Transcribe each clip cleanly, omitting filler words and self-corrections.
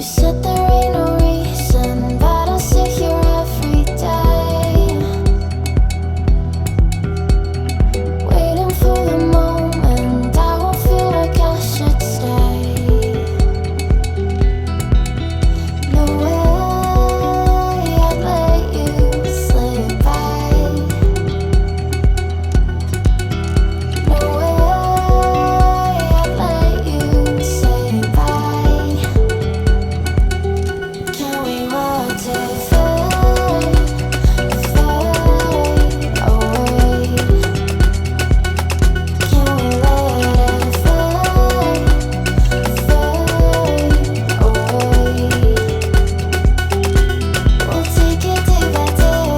said there ain't no reason, but I sit here every day, waiting for the moment I won't feel like I should stay. No way I'd let you slip by. No way I'd let you say bye. Can we watch it fade, fade away? Can we let it fade, fade away? We'll take it day by day.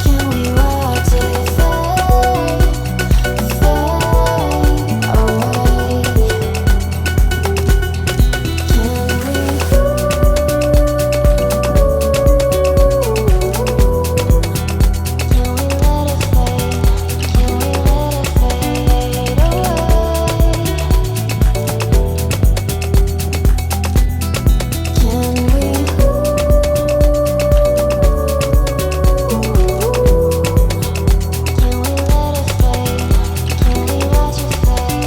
Can we watch it fade, fade away? Can we let it fade? Can we let it fade away? Can we? Can we let it fade? Can we watch it fade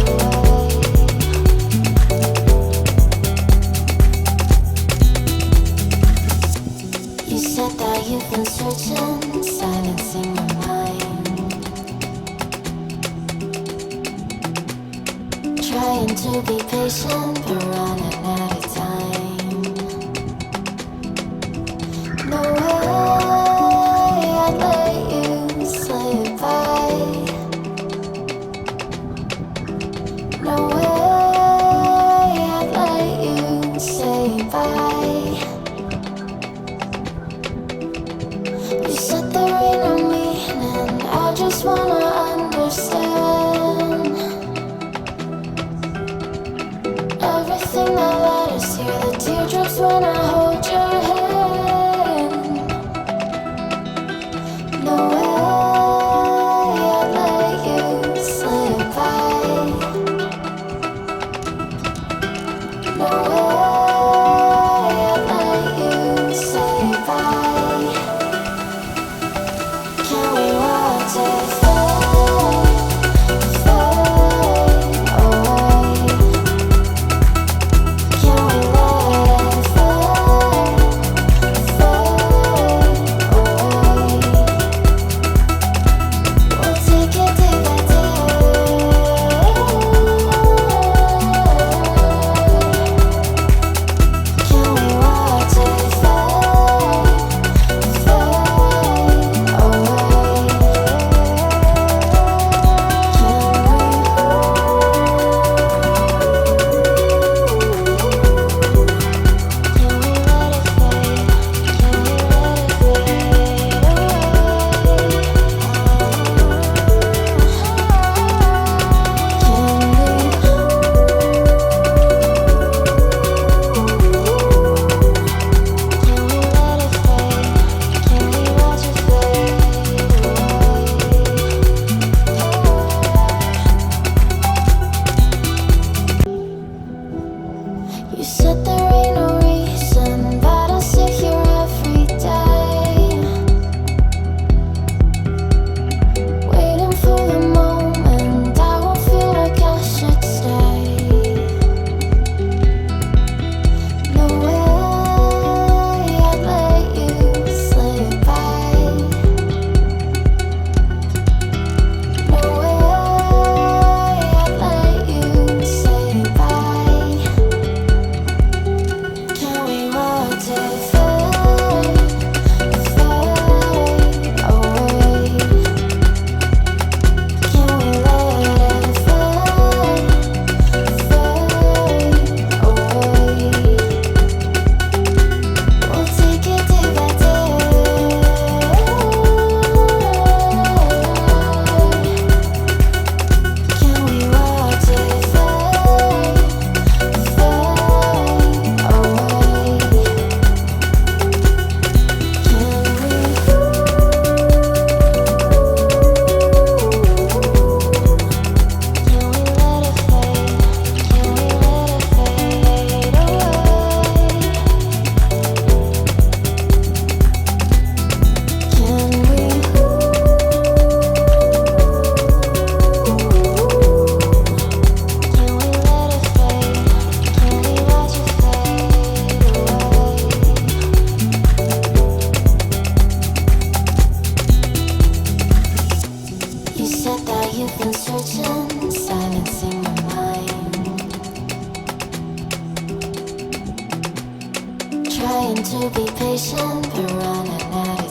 away? You said that you've been searching, silencing your mind, trying to be patient but running out of time. No way I'd let you slip by. No way I'd let you say bye. You said there ain't no meaning, I just wanna understand everything that led us here, the teardrops when I hold your hand. No way I'd let you slip by. No way I'd let you say bye. Can we watch it fade? trying to be patient, but running out of